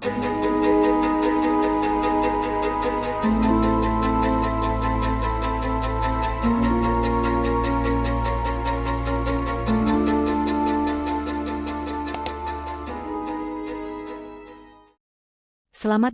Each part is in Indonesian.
Selamat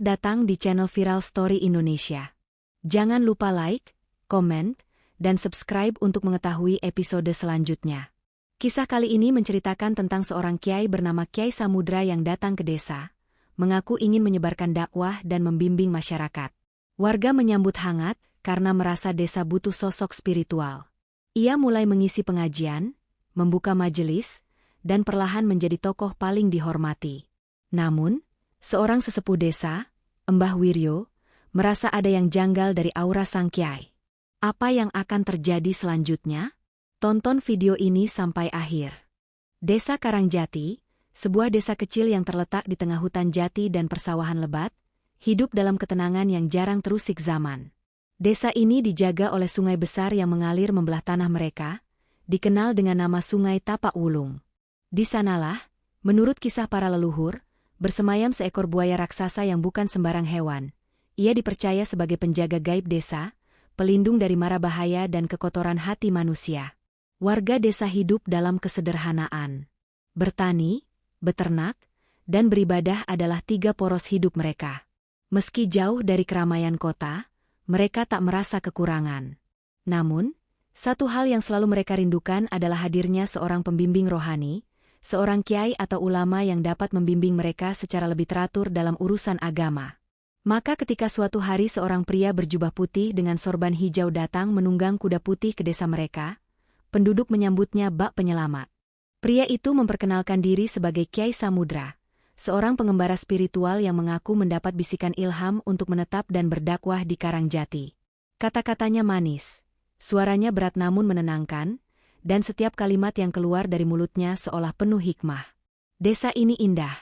datang di channel Viral Story Indonesia. Jangan lupa like, komen, dan subscribe untuk mengetahui episode selanjutnya. Kisah kali ini menceritakan tentang seorang kiai bernama Kiai Samudra yang datang ke desa, mengaku ingin menyebarkan dakwah dan membimbing masyarakat. Warga menyambut hangat karena merasa desa butuh sosok spiritual. Ia mulai mengisi pengajian, membuka majelis, dan perlahan menjadi tokoh paling dihormati. Namun, seorang sesepuh desa, Mbah Wiryo, merasa ada yang janggal dari aura sang kiai. Apa yang akan terjadi selanjutnya? Tonton video ini sampai akhir. Desa Karangjati, sebuah desa kecil yang terletak di tengah hutan jati dan persawahan lebat, hidup dalam ketenangan yang jarang terusik zaman. Desa ini dijaga oleh sungai besar yang mengalir membelah tanah mereka, dikenal dengan nama Sungai Tapak Wulung. Di sanalah, menurut kisah para leluhur, bersemayam seekor buaya raksasa yang bukan sembarang hewan. Ia dipercaya sebagai penjaga gaib desa, pelindung dari mara bahaya dan kekotoran hati manusia. Warga desa hidup dalam kesederhanaan. Bertani, beternak, dan beribadah adalah tiga poros hidup mereka. Meski jauh dari keramaian kota, mereka tak merasa kekurangan. Namun, satu hal yang selalu mereka rindukan adalah hadirnya seorang pembimbing rohani, seorang kiai atau ulama yang dapat membimbing mereka secara lebih teratur dalam urusan agama. Maka ketika suatu hari seorang pria berjubah putih dengan sorban hijau datang menunggang kuda putih ke desa mereka, penduduk menyambutnya bak penyelamat. Pria itu memperkenalkan diri sebagai Kiai Samudra, seorang pengembara spiritual yang mengaku mendapat bisikan ilham untuk menetap dan berdakwah di Karangjati. Kata-katanya manis, suaranya berat namun menenangkan, dan setiap kalimat yang keluar dari mulutnya seolah penuh hikmah. Desa ini indah,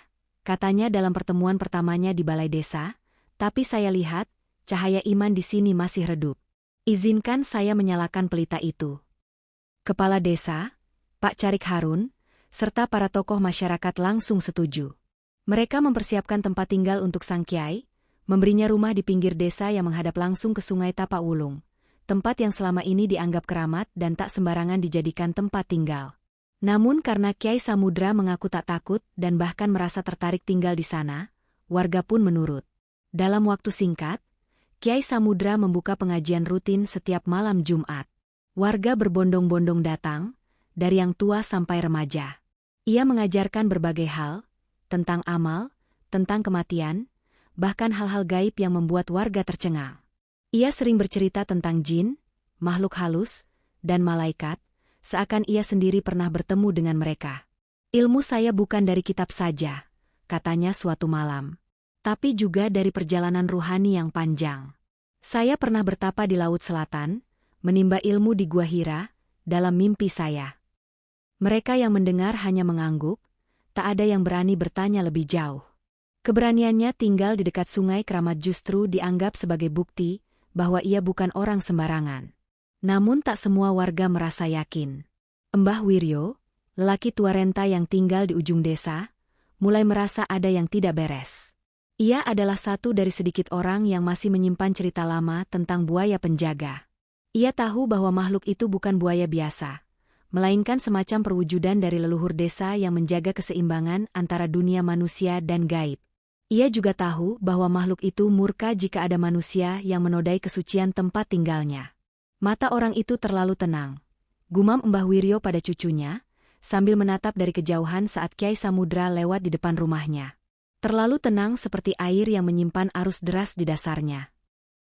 katanya dalam pertemuan pertamanya di balai desa, tapi saya lihat, cahaya iman di sini masih redup. Izinkan saya menyalakan pelita itu. Kepala desa, Pak Carik Harun, serta para tokoh masyarakat langsung setuju. Mereka mempersiapkan tempat tinggal untuk sang kiai, memberinya rumah di pinggir desa yang menghadap langsung ke Sungai Tapak Wulung, tempat yang selama ini dianggap keramat dan tak sembarangan dijadikan tempat tinggal. Namun karena Kiai Samudra mengaku tak takut dan bahkan merasa tertarik tinggal di sana, warga pun menurut. Dalam waktu singkat, Kiai Samudra membuka pengajian rutin setiap malam Jumat. Warga berbondong-bondong datang, dari yang tua sampai remaja. Ia mengajarkan berbagai hal, tentang amal, tentang kematian, bahkan hal-hal gaib yang membuat warga tercengang. Ia sering bercerita tentang jin, makhluk halus, dan malaikat, seakan ia sendiri pernah bertemu dengan mereka. Ilmu saya bukan dari kitab saja, katanya suatu malam, tapi juga dari perjalanan ruhani yang panjang. Saya pernah bertapa di Laut Selatan, menimba ilmu di Gua Hira, dalam mimpi saya. Mereka yang mendengar hanya mengangguk, tak ada yang berani bertanya lebih jauh. Keberaniannya tinggal di dekat Sungai Keramat justru dianggap sebagai bukti bahwa ia bukan orang sembarangan. Namun tak semua warga merasa yakin. Mbah Wiryo, lelaki tua renta yang tinggal di ujung desa, mulai merasa ada yang tidak beres. Ia adalah satu dari sedikit orang yang masih menyimpan cerita lama tentang buaya penjaga. Ia tahu bahwa makhluk itu bukan buaya biasa, melainkan semacam perwujudan dari leluhur desa yang menjaga keseimbangan antara dunia manusia dan gaib. Ia juga tahu bahwa makhluk itu murka jika ada manusia yang menodai kesucian tempat tinggalnya. Mata orang itu terlalu tenang, gumam Mbah Wiryo pada cucunya, sambil menatap dari kejauhan saat Kiai Samudra lewat di depan rumahnya. Terlalu tenang seperti air yang menyimpan arus deras di dasarnya.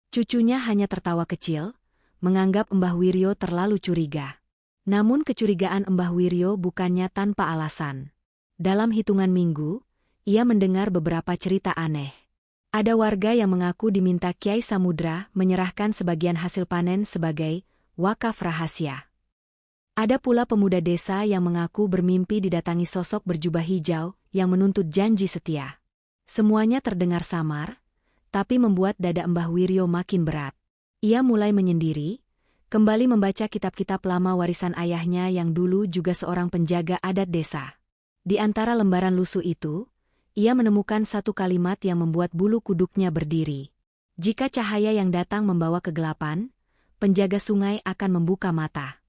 Cucunya hanya tertawa kecil, menganggap Mbah Wiryo terlalu curiga. Namun kecurigaan Mbah Wiryo bukannya tanpa alasan. Dalam hitungan minggu, ia mendengar beberapa cerita aneh. Ada warga yang mengaku diminta Kiai Samudra menyerahkan sebagian hasil panen sebagai wakaf rahasia. Ada pula pemuda desa yang mengaku bermimpi didatangi sosok berjubah hijau yang menuntut janji setia. Semuanya terdengar samar, tapi membuat dada Mbah Wiryo makin berat. Ia mulai menyendiri, kembali membaca kitab-kitab lama warisan ayahnya yang dulu juga seorang penjaga adat desa. Di antara lembaran lusuh itu, ia menemukan satu kalimat yang membuat bulu kuduknya berdiri. Jika cahaya yang datang membawa kegelapan, penjaga sungai akan membuka mata.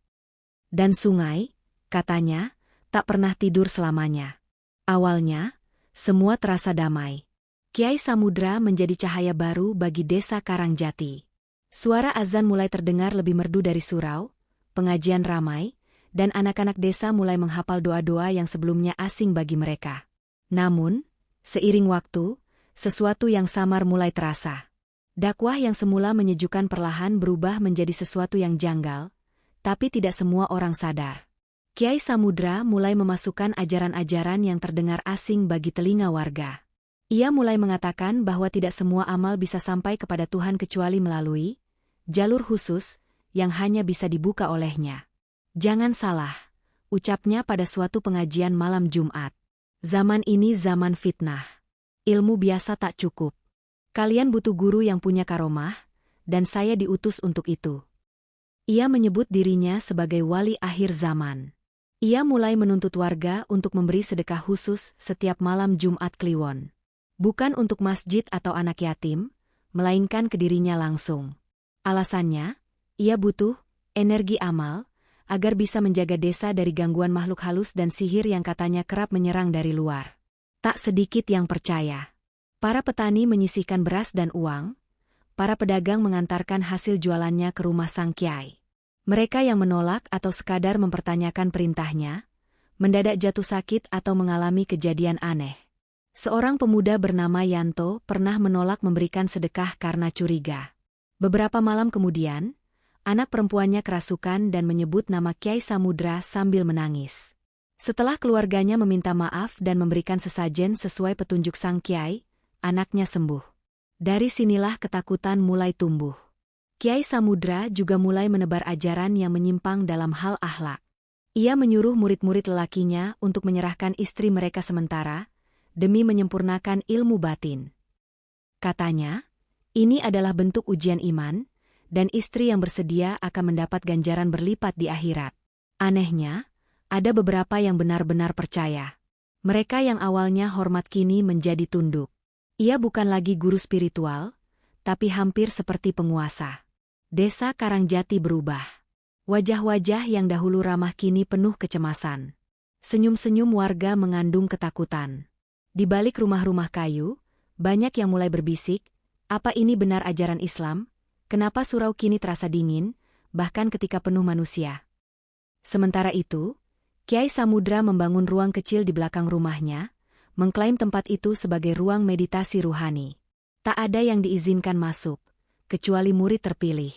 Dan sungai, katanya, tak pernah tidur selamanya. Awalnya, semua terasa damai. Kiai Samudra menjadi cahaya baru bagi desa Karangjati. Suara azan mulai terdengar lebih merdu dari surau, pengajian ramai, dan anak-anak desa mulai menghafal doa-doa yang sebelumnya asing bagi mereka. Namun, seiring waktu, sesuatu yang samar mulai terasa. Dakwah yang semula menyejukkan perlahan berubah menjadi sesuatu yang janggal, tapi tidak semua orang sadar. Kiai Samudra mulai memasukkan ajaran-ajaran yang terdengar asing bagi telinga warga. Ia mulai mengatakan bahwa tidak semua amal bisa sampai kepada Tuhan kecuali melalui jalur khusus yang hanya bisa dibuka olehnya. Jangan salah, ucapnya pada suatu pengajian malam Jumat. Zaman ini zaman fitnah. Ilmu biasa tak cukup. Kalian butuh guru yang punya karomah, dan saya diutus untuk itu. Ia menyebut dirinya sebagai wali akhir zaman. Ia mulai menuntut warga untuk memberi sedekah khusus setiap malam Jumat Kliwon. Bukan untuk masjid atau anak yatim, melainkan ke dirinya langsung. Alasannya, ia butuh energi amal, agar bisa menjaga desa dari gangguan makhluk halus dan sihir yang katanya kerap menyerang dari luar. Tak sedikit yang percaya. Para petani menyisihkan beras dan uang, para pedagang mengantarkan hasil jualannya ke rumah sang kiai. Mereka yang menolak atau sekadar mempertanyakan perintahnya, mendadak jatuh sakit atau mengalami kejadian aneh. Seorang pemuda bernama Yanto pernah menolak memberikan sedekah karena curiga. Beberapa malam kemudian, anak perempuannya kerasukan dan menyebut nama Kiai Samudra sambil menangis. Setelah keluarganya meminta maaf dan memberikan sesajen sesuai petunjuk sang kiai, anaknya sembuh. Dari sinilah ketakutan mulai tumbuh. Kiai Samudra juga mulai menebar ajaran yang menyimpang dalam hal akhlak. Ia menyuruh murid-murid lelakinya untuk menyerahkan istri mereka sementara, demi menyempurnakan ilmu batin. Katanya, ini adalah bentuk ujian iman, dan istri yang bersedia akan mendapat ganjaran berlipat di akhirat. Anehnya, ada beberapa yang benar-benar percaya. Mereka yang awalnya hormat kini menjadi tunduk. Ia bukan lagi guru spiritual, tapi hampir seperti penguasa. Desa Karangjati berubah. Wajah-wajah yang dahulu ramah kini penuh kecemasan. Senyum-senyum warga mengandung ketakutan. Di balik rumah-rumah kayu, banyak yang mulai berbisik, apa ini benar ajaran Islam? Kenapa surau kini terasa dingin, bahkan ketika penuh manusia? Sementara itu, Kiai Samudra membangun ruang kecil di belakang rumahnya, mengklaim tempat itu sebagai ruang meditasi ruhani. Tak ada yang diizinkan masuk, kecuali murid terpilih.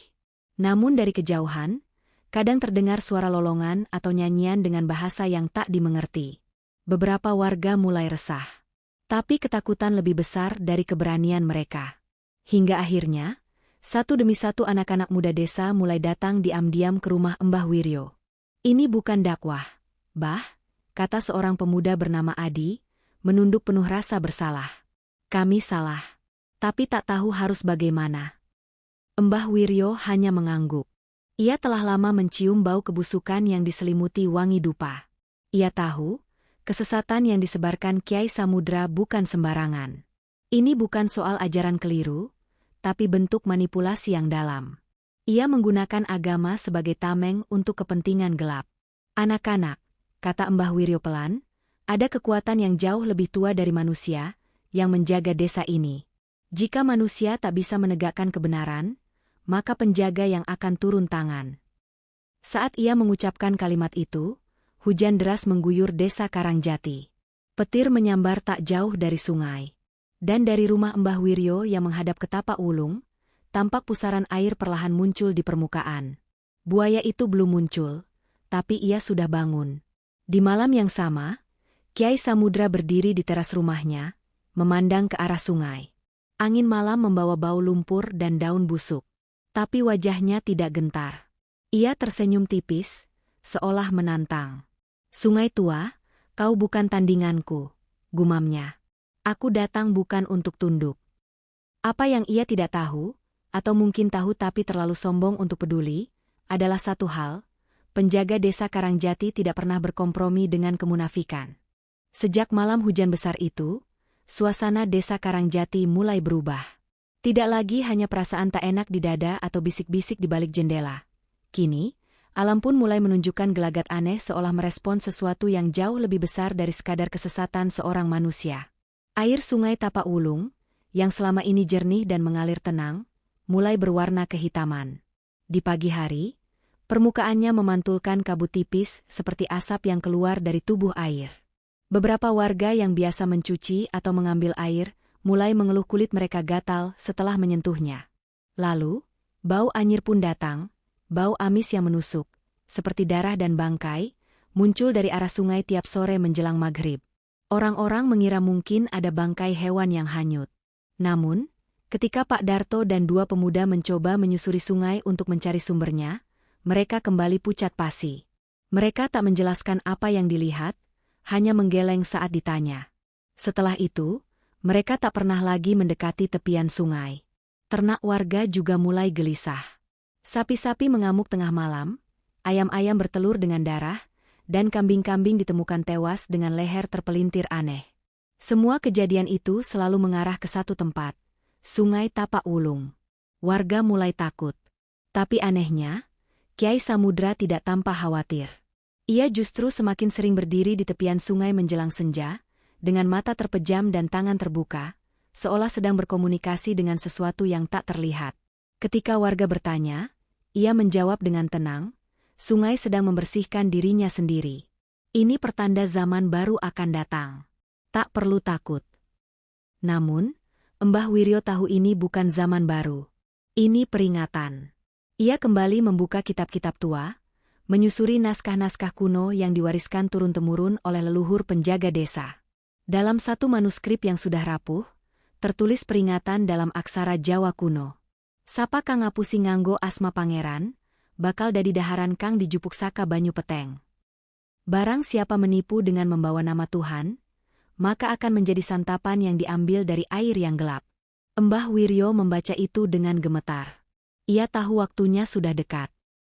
Namun dari kejauhan, kadang terdengar suara lolongan atau nyanyian dengan bahasa yang tak dimengerti. Beberapa warga mulai resah. Tapi ketakutan lebih besar dari keberanian mereka. Hingga akhirnya, satu demi satu anak-anak muda desa mulai datang diam-diam ke rumah Mbah Wiryo. Ini bukan dakwah, Bah, kata seorang pemuda bernama Adi, menunduk penuh rasa bersalah. Kami salah, tapi tak tahu harus bagaimana. Mbah Wiryo hanya mengangguk. Ia telah lama mencium bau kebusukan yang diselimuti wangi dupa. Ia tahu, kesesatan yang disebarkan Kiai Samudra bukan sembarangan. Ini bukan soal ajaran keliru, tapi bentuk manipulasi yang dalam. Ia menggunakan agama sebagai tameng untuk kepentingan gelap. Anak-anak, kata Mbah Wiryo pelan, ada kekuatan yang jauh lebih tua dari manusia, yang menjaga desa ini. Jika manusia tak bisa menegakkan kebenaran, maka penjaga yang akan turun tangan. Saat ia mengucapkan kalimat itu, hujan deras mengguyur desa Karangjati. Petir menyambar tak jauh dari sungai. Dan dari rumah Mbah Wiryo yang menghadap ke tapak wulung, tampak pusaran air perlahan muncul di permukaan. Buaya itu belum muncul, tapi ia sudah bangun. Di malam yang sama, Kiai Samudra berdiri di teras rumahnya, memandang ke arah sungai. Angin malam membawa bau lumpur dan daun busuk. Tapi wajahnya tidak gentar. Ia tersenyum tipis, seolah menantang. Sungai tua, kau bukan tandinganku, gumamnya. Aku datang bukan untuk tunduk. Apa yang ia tidak tahu, atau mungkin tahu tapi terlalu sombong untuk peduli, adalah satu hal, penjaga desa Karangjati tidak pernah berkompromi dengan kemunafikan. Sejak malam hujan besar itu, suasana desa Karangjati mulai berubah. Tidak lagi hanya perasaan tak enak di dada atau bisik-bisik di balik jendela. Kini, alam pun mulai menunjukkan gelagat aneh seolah merespons sesuatu yang jauh lebih besar dari sekadar kesesatan seorang manusia. Air sungai Tapak Wulung, yang selama ini jernih dan mengalir tenang, mulai berwarna kehitaman. Di pagi hari, permukaannya memantulkan kabut tipis seperti asap yang keluar dari tubuh air. Beberapa warga yang biasa mencuci atau mengambil air, mulai mengeluh kulit mereka gatal setelah menyentuhnya. Lalu, bau anyir pun datang, bau amis yang menusuk, seperti darah dan bangkai, muncul dari arah sungai tiap sore menjelang maghrib. Orang-orang mengira mungkin ada bangkai hewan yang hanyut. Namun, ketika Pak Darto dan dua pemuda mencoba menyusuri sungai untuk mencari sumbernya, mereka kembali pucat pasi. Mereka tak menjelaskan apa yang dilihat, hanya menggeleng saat ditanya. Setelah itu, mereka tak pernah lagi mendekati tepian sungai. Ternak warga juga mulai gelisah. Sapi-sapi mengamuk tengah malam, ayam-ayam bertelur dengan darah, dan kambing-kambing ditemukan tewas dengan leher terpelintir aneh. Semua kejadian itu selalu mengarah ke satu tempat, Sungai Tapak Wulung. Warga mulai takut. Tapi anehnya, Kyai Samudra tidak tampak khawatir. Ia justru semakin sering berdiri di tepian sungai menjelang senja, dengan mata terpejam dan tangan terbuka, seolah sedang berkomunikasi dengan sesuatu yang tak terlihat. Ketika warga bertanya, ia menjawab dengan tenang, sungai sedang membersihkan dirinya sendiri. Ini pertanda zaman baru akan datang. Tak perlu takut. Namun, Mbah Wiryo tahu ini bukan zaman baru. Ini peringatan. Ia kembali membuka kitab-kitab tua, menyusuri naskah-naskah kuno yang diwariskan turun-temurun oleh leluhur penjaga desa. Dalam satu manuskrip yang sudah rapuh, tertulis peringatan dalam aksara Jawa kuno. Sapa kang ngapusi nganggo asma pangeran, bakal dadi daharan kang dijupuk saka banyu peteng. Barang siapa menipu dengan membawa nama Tuhan, maka akan menjadi santapan yang diambil dari air yang gelap. Mbah Wiryo membaca itu dengan gemetar. Ia tahu waktunya sudah dekat.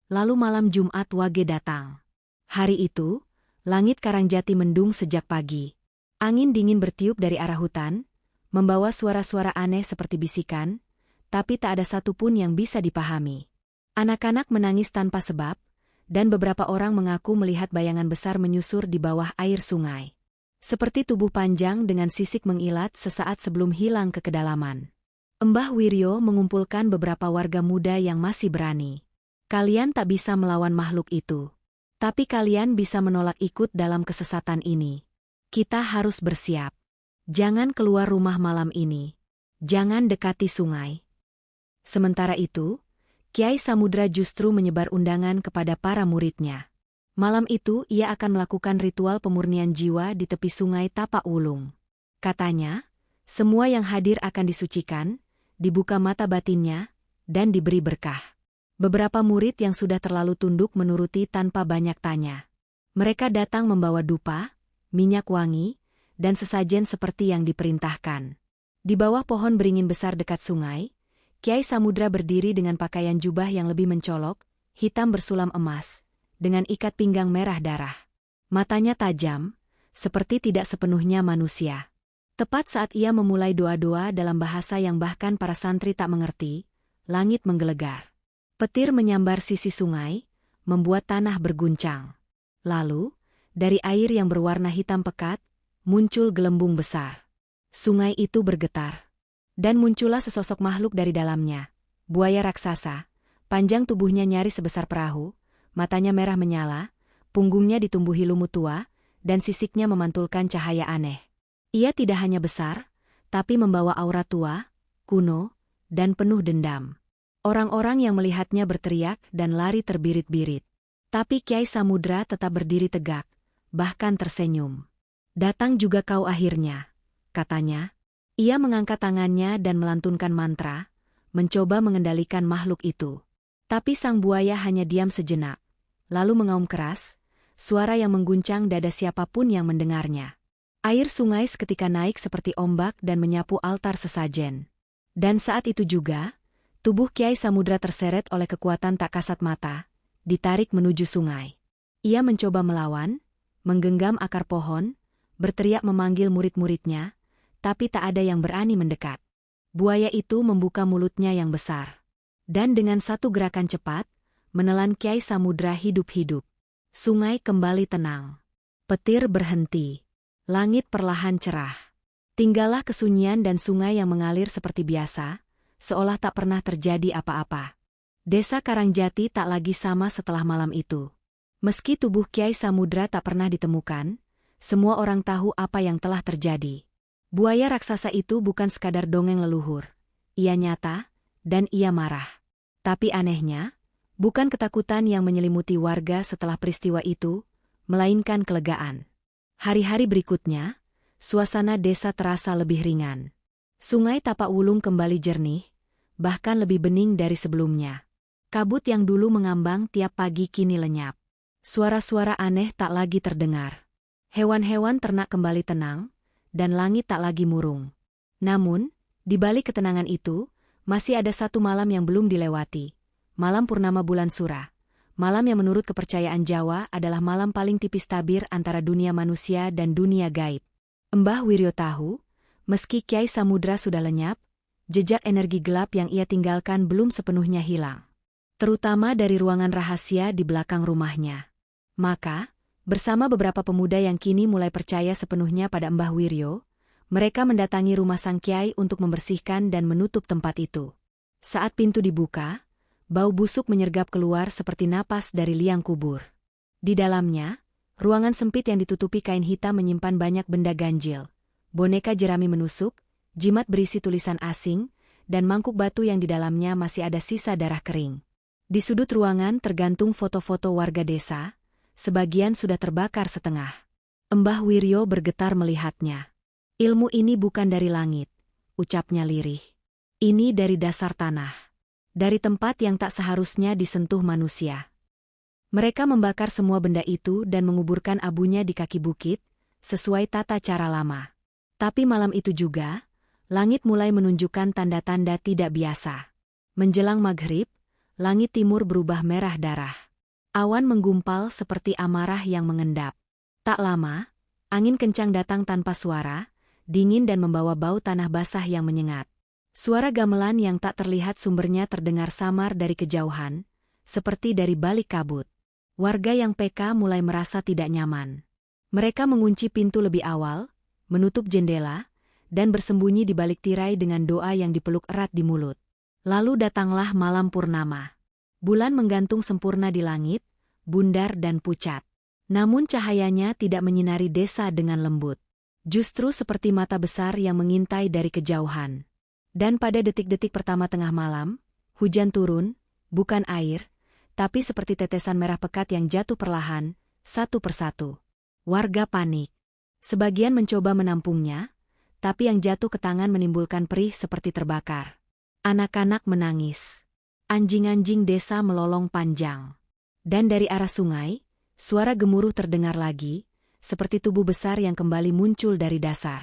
Lalu malam Jumat Wage datang. Hari itu, langit Karangjati mendung sejak pagi. Angin dingin bertiup dari arah hutan, membawa suara-suara aneh seperti bisikan, tapi tak ada satupun yang bisa dipahami. Anak-anak menangis tanpa sebab, dan beberapa orang mengaku melihat bayangan besar menyusur di bawah air sungai. Seperti tubuh panjang dengan sisik mengilat sesaat sebelum hilang ke kedalaman. Mbah Wiryo mengumpulkan beberapa warga muda yang masih berani. Kalian tak bisa melawan makhluk itu. Tapi kalian bisa menolak ikut dalam kesesatan ini. Kita harus bersiap. Jangan keluar rumah malam ini. Jangan dekati sungai. Sementara itu, Kyai Samudra justru menyebar undangan kepada para muridnya. Malam itu ia akan melakukan ritual pemurnian jiwa di tepi sungai Tapak Wulung. Katanya, semua yang hadir akan disucikan, dibuka mata batinnya, dan diberi berkah. Beberapa murid yang sudah terlalu tunduk menuruti tanpa banyak tanya. Mereka datang membawa dupa, minyak wangi, dan sesajen seperti yang diperintahkan. Di bawah pohon beringin besar dekat sungai, Kyai Samudra berdiri dengan pakaian jubah yang lebih mencolok, hitam bersulam emas, dengan ikat pinggang merah darah. Matanya tajam, seperti tidak sepenuhnya manusia. Tepat saat ia memulai doa-doa dalam bahasa yang bahkan para santri tak mengerti, langit menggelegar. Petir menyambar sisi sungai, membuat tanah berguncang. Lalu, dari air yang berwarna hitam pekat, muncul gelembung besar. Sungai itu bergetar. Dan muncullah sesosok makhluk dari dalamnya. Buaya raksasa, panjang tubuhnya nyaris sebesar perahu, matanya merah menyala, punggungnya ditumbuhi lumut tua, dan sisiknya memantulkan cahaya aneh. Ia tidak hanya besar, tapi membawa aura tua, kuno, dan penuh dendam. Orang-orang yang melihatnya berteriak dan lari terbirit-birit. Tapi Kyai Samudra tetap berdiri tegak, bahkan tersenyum. Datang juga kau akhirnya, katanya. Ia mengangkat tangannya dan melantunkan mantra, mencoba mengendalikan makhluk itu. Tapi sang buaya hanya diam sejenak, lalu mengaum keras, suara yang mengguncang dada siapapun yang mendengarnya. Air sungai seketika naik seperti ombak dan menyapu altar sesajen. Dan saat itu juga, tubuh Kyai Samudra terseret oleh kekuatan tak kasat mata, ditarik menuju sungai. Ia mencoba melawan, menggenggam akar pohon, berteriak memanggil murid-muridnya, tapi tak ada yang berani mendekat. Buaya itu membuka mulutnya yang besar. Dan dengan satu gerakan cepat, menelan Kyai Samudra hidup-hidup. Sungai kembali tenang. Petir berhenti. Langit perlahan cerah. Tinggallah kesunyian dan sungai yang mengalir seperti biasa, seolah tak pernah terjadi apa-apa. Desa Karangjati tak lagi sama setelah malam itu. Meski tubuh Kyai Samudra tak pernah ditemukan, semua orang tahu apa yang telah terjadi. Buaya raksasa itu bukan sekadar dongeng leluhur. Ia nyata, dan ia marah. Tapi anehnya, bukan ketakutan yang menyelimuti warga setelah peristiwa itu, melainkan kelegaan. Hari-hari berikutnya, suasana desa terasa lebih ringan. Sungai Tapak Wulung kembali jernih, bahkan lebih bening dari sebelumnya. Kabut yang dulu mengambang tiap pagi kini lenyap. Suara-suara aneh tak lagi terdengar. Hewan-hewan ternak kembali tenang, dan langit tak lagi murung. Namun, di balik ketenangan itu, masih ada satu malam yang belum dilewati. Malam purnama bulan Sura. Malam yang menurut kepercayaan Jawa adalah malam paling tipis tabir antara dunia manusia dan dunia gaib. Mbah Wiryo tahu, meski Kyai Samudra sudah lenyap, jejak energi gelap yang ia tinggalkan belum sepenuhnya hilang. Terutama dari ruangan rahasia di belakang rumahnya. Maka, bersama beberapa pemuda yang kini mulai percaya sepenuhnya pada Mbah Wiryo, mereka mendatangi rumah sang Kyai untuk membersihkan dan menutup tempat itu. Saat pintu dibuka, bau busuk menyergap keluar seperti napas dari liang kubur. Di dalamnya, ruangan sempit yang ditutupi kain hitam menyimpan banyak benda ganjil. Boneka jerami menusuk, jimat berisi tulisan asing, dan mangkuk batu yang di dalamnya masih ada sisa darah kering. Di sudut ruangan tergantung foto-foto warga desa, sebagian sudah terbakar setengah. Mbah Wiryo bergetar melihatnya. Ilmu ini bukan dari langit, ucapnya lirih. Ini dari dasar tanah. Dari tempat yang tak seharusnya disentuh manusia. Mereka membakar semua benda itu dan menguburkan abunya di kaki bukit, sesuai tata cara lama. Tapi malam itu juga, langit mulai menunjukkan tanda-tanda tidak biasa. Menjelang maghrib, langit timur berubah merah darah. Awan menggumpal seperti amarah yang mengendap. Tak lama, angin kencang datang tanpa suara, dingin dan membawa bau tanah basah yang menyengat. Suara gamelan yang tak terlihat sumbernya terdengar samar dari kejauhan, seperti dari balik kabut. Warga yang peka mulai merasa tidak nyaman. Mereka mengunci pintu lebih awal, menutup jendela, dan bersembunyi di balik tirai dengan doa yang dipeluk erat di mulut. Lalu datanglah malam purnama. Bulan menggantung sempurna di langit, bundar dan pucat. Namun cahayanya tidak menyinari desa dengan lembut. Justru seperti mata besar yang mengintai dari kejauhan. Dan pada detik-detik pertama tengah malam, hujan turun, bukan air, tapi seperti tetesan merah pekat yang jatuh perlahan, satu persatu. Warga panik. Sebagian mencoba menampungnya, tapi yang jatuh ke tangan menimbulkan perih seperti terbakar. Anak-anak menangis. Anjing-anjing desa melolong panjang. Dan dari arah sungai, suara gemuruh terdengar lagi, seperti tubuh besar yang kembali muncul dari dasar.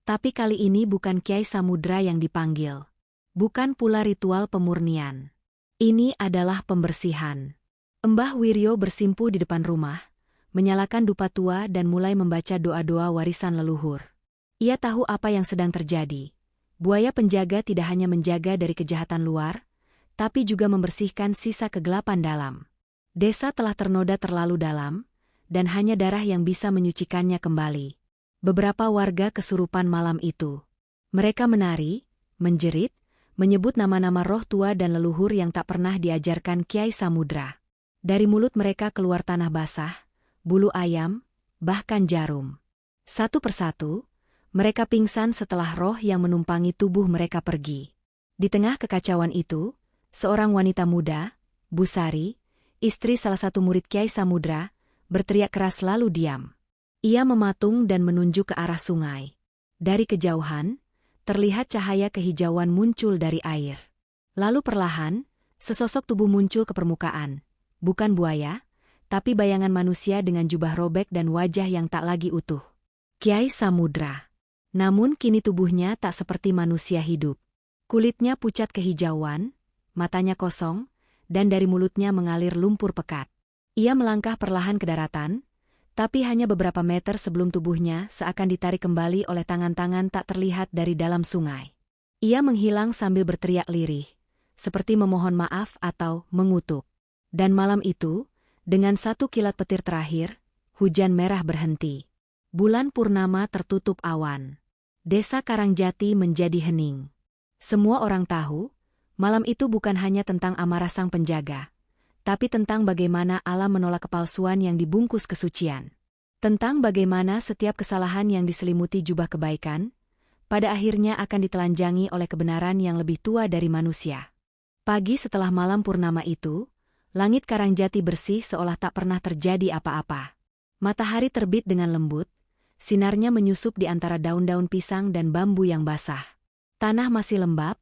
Tapi kali ini bukan Kyai Samudra yang dipanggil. Bukan pula ritual pemurnian. Ini adalah pembersihan. Mbah Wiryo bersimpu di depan rumah, menyalakan dupa tua dan mulai membaca doa-doa warisan leluhur. Ia tahu apa yang sedang terjadi. Buaya penjaga tidak hanya menjaga dari kejahatan luar, tapi juga membersihkan sisa kegelapan dalam. Desa telah ternoda terlalu dalam, dan hanya darah yang bisa menyucikannya kembali. Beberapa warga kesurupan malam itu. Mereka menari, menjerit, menyebut nama-nama roh tua dan leluhur yang tak pernah diajarkan Kyai Samudra. Dari mulut mereka keluar tanah basah, bulu ayam, bahkan jarum. Satu persatu, mereka pingsan setelah roh yang menumpangi tubuh mereka pergi. Di tengah kekacauan itu, seorang wanita muda, Busari, istri salah satu murid Kyai Samudra, berteriak keras lalu diam. Ia mematung dan menunjuk ke arah sungai. Dari kejauhan, terlihat cahaya kehijauan muncul dari air. Lalu perlahan, sesosok tubuh muncul ke permukaan. Bukan buaya, tapi bayangan manusia dengan jubah robek dan wajah yang tak lagi utuh. Kyai Samudra. Namun kini tubuhnya tak seperti manusia hidup. Kulitnya pucat kehijauan, matanya kosong, dan dari mulutnya mengalir lumpur pekat. Ia melangkah perlahan ke daratan, Tapi hanya beberapa meter sebelum tubuhnya seakan ditarik kembali oleh tangan-tangan tak terlihat dari dalam sungai. Ia menghilang sambil berteriak lirih, seperti memohon maaf atau mengutuk. Dan malam itu, dengan satu kilat petir terakhir, hujan merah berhenti. Bulan purnama tertutup awan. Desa Karangjati menjadi hening. Semua orang tahu, malam itu bukan hanya tentang amarah sang penjaga, tapi tentang bagaimana alam menolak kepalsuan yang dibungkus kesucian. Tentang bagaimana setiap kesalahan yang diselimuti jubah kebaikan, pada akhirnya akan ditelanjangi oleh kebenaran yang lebih tua dari manusia. Pagi setelah malam purnama itu, langit Karangjati bersih seolah tak pernah terjadi apa-apa. Matahari terbit dengan lembut, sinarnya menyusup di antara daun-daun pisang dan bambu yang basah. Tanah masih lembab,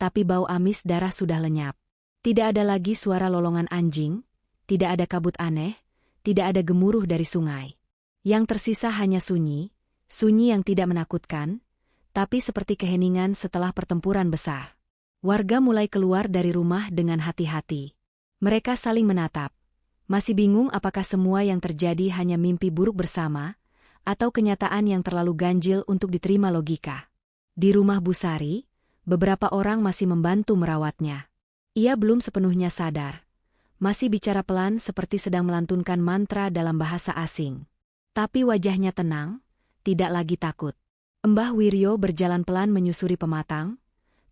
tapi bau amis darah sudah lenyap. Tidak ada lagi suara lolongan anjing, tidak ada kabut aneh, tidak ada gemuruh dari sungai. Yang tersisa hanya sunyi, sunyi yang tidak menakutkan, tapi seperti keheningan setelah pertempuran besar. Warga mulai keluar dari rumah dengan hati-hati. Mereka saling menatap, masih bingung apakah semua yang terjadi hanya mimpi buruk bersama, atau kenyataan yang terlalu ganjil untuk diterima logika. Di rumah Busari, beberapa orang masih membantu merawatnya. Ia belum sepenuhnya sadar. Masih bicara pelan seperti sedang melantunkan mantra dalam bahasa asing. Tapi wajahnya tenang, tidak lagi takut. Mbah Wiryo berjalan pelan menyusuri pematang,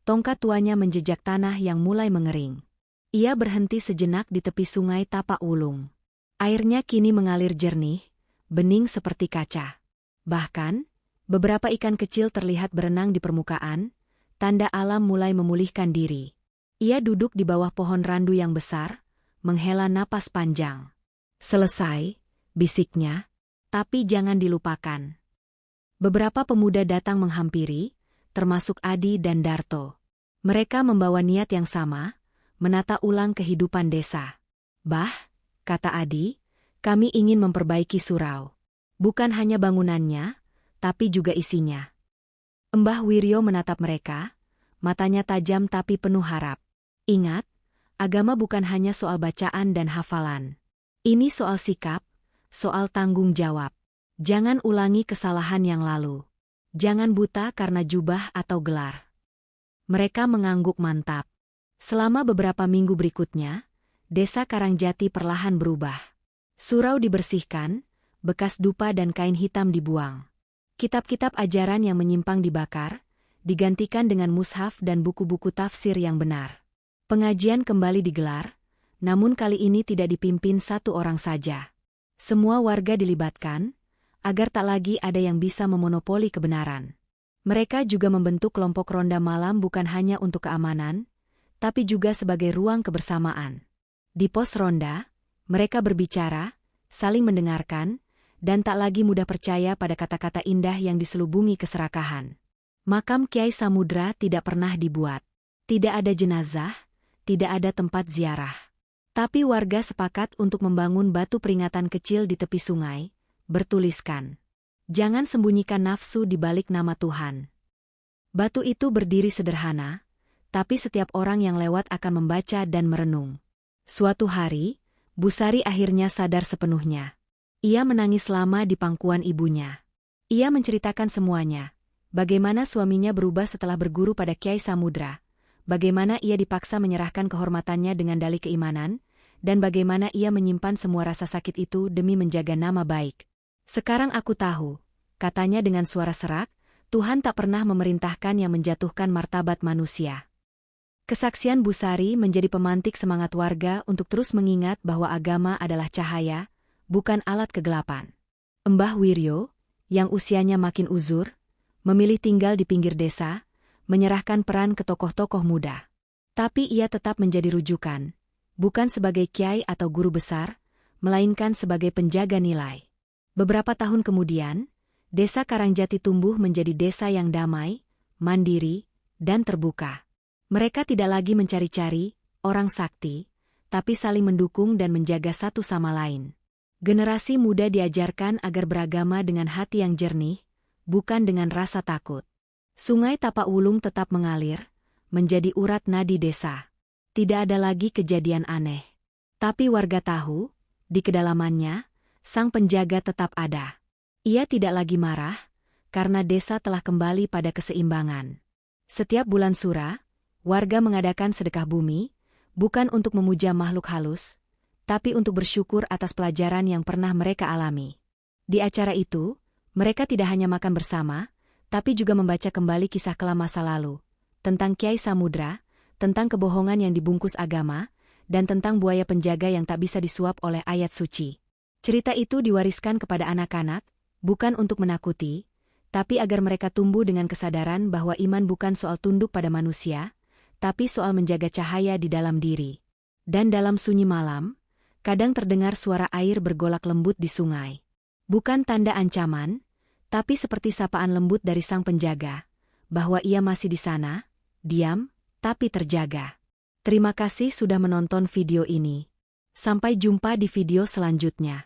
tongkat tuanya menjejak tanah yang mulai mengering. Ia berhenti sejenak di tepi sungai Tapak Wulung. Airnya kini mengalir jernih, bening seperti kaca. Bahkan, beberapa ikan kecil terlihat berenang di permukaan, tanda alam mulai memulihkan diri. Ia duduk di bawah pohon randu yang besar, menghela napas panjang. "Selesai," bisiknya, "tapi jangan dilupakan." Beberapa pemuda datang menghampiri, termasuk Adi dan Darto. Mereka membawa niat yang sama, menata ulang kehidupan desa. "Bah," kata Adi, "kami ingin memperbaiki surau. Bukan hanya bangunannya, tapi juga isinya." Mbah Wiryo menatap mereka, matanya tajam tapi penuh harap. "Ingat, agama bukan hanya soal bacaan dan hafalan. Ini soal sikap, soal tanggung jawab. Jangan ulangi kesalahan yang lalu. Jangan buta karena jubah atau gelar." Mereka mengangguk mantap. Selama beberapa minggu berikutnya, desa Karangjati perlahan berubah. Surau dibersihkan, bekas dupa dan kain hitam dibuang. Kitab-kitab ajaran yang menyimpang dibakar, digantikan dengan mushaf dan buku-buku tafsir yang benar. Pengajian kembali digelar, namun kali ini tidak dipimpin satu orang saja. Semua warga dilibatkan, agar tak lagi ada yang bisa memonopoli kebenaran. Mereka juga membentuk kelompok ronda malam bukan hanya untuk keamanan, tapi juga sebagai ruang kebersamaan. Di pos ronda, mereka berbicara, saling mendengarkan, dan tak lagi mudah percaya pada kata-kata indah yang diselubungi keserakahan. Makam Kiai Samudra tidak pernah dibuat. Tidak ada jenazah, tidak ada tempat ziarah. Tapi warga sepakat untuk membangun batu peringatan kecil di tepi sungai, bertuliskan, "Jangan sembunyikan nafsu di balik nama Tuhan." Batu itu berdiri sederhana, tapi setiap orang yang lewat akan membaca dan merenung. Suatu hari, Busari akhirnya sadar sepenuhnya. Ia menangis lama di pangkuan ibunya. Ia menceritakan semuanya, bagaimana suaminya berubah setelah berguru pada Kiai Samudra, bagaimana ia dipaksa menyerahkan kehormatannya dengan dalih keimanan, dan bagaimana ia menyimpan semua rasa sakit itu demi menjaga nama baik. "Sekarang aku tahu," katanya dengan suara serak, "Tuhan tak pernah memerintahkan yang menjatuhkan martabat manusia." Kesaksian Busari menjadi pemantik semangat warga untuk terus mengingat bahwa agama adalah cahaya, bukan alat kegelapan. Mbah Wiryo, yang usianya makin uzur, memilih tinggal di pinggir desa, menyerahkan peran ke tokoh-tokoh muda. Tapi ia tetap menjadi rujukan, bukan sebagai kiai atau guru besar, melainkan sebagai penjaga nilai. Beberapa tahun kemudian, desa Karangjati tumbuh menjadi desa yang damai, mandiri, dan terbuka. Mereka tidak lagi mencari-cari orang sakti, tapi saling mendukung dan menjaga satu sama lain. Generasi muda diajarkan agar beragama dengan hati yang jernih, bukan dengan rasa takut. Sungai Tapak Wulung tetap mengalir, menjadi urat nadi desa. Tidak ada lagi kejadian aneh. Tapi warga tahu, di kedalamannya, Sang penjaga tetap ada. Ia tidak lagi marah, karena desa telah kembali pada keseimbangan. Setiap bulan Sura, warga mengadakan sedekah bumi, bukan untuk memuja makhluk halus, tapi untuk bersyukur atas pelajaran yang pernah mereka alami. Di acara itu, mereka tidak hanya makan bersama, tapi juga membaca kembali kisah kelam masa lalu, tentang Kiai Samudra, tentang kebohongan yang dibungkus agama, dan tentang buaya penjaga yang tak bisa disuap oleh ayat suci. Cerita itu diwariskan kepada anak-anak, bukan untuk menakuti, tapi agar mereka tumbuh dengan kesadaran bahwa iman bukan soal tunduk pada manusia, tapi soal menjaga cahaya di dalam diri. Dan dalam sunyi malam, kadang terdengar suara air bergolak lembut di sungai. Bukan tanda ancaman, tapi seperti sapaan lembut dari sang penjaga, bahwa ia masih di sana, diam, tapi terjaga. Terima kasih sudah menonton video ini. Sampai jumpa di video selanjutnya.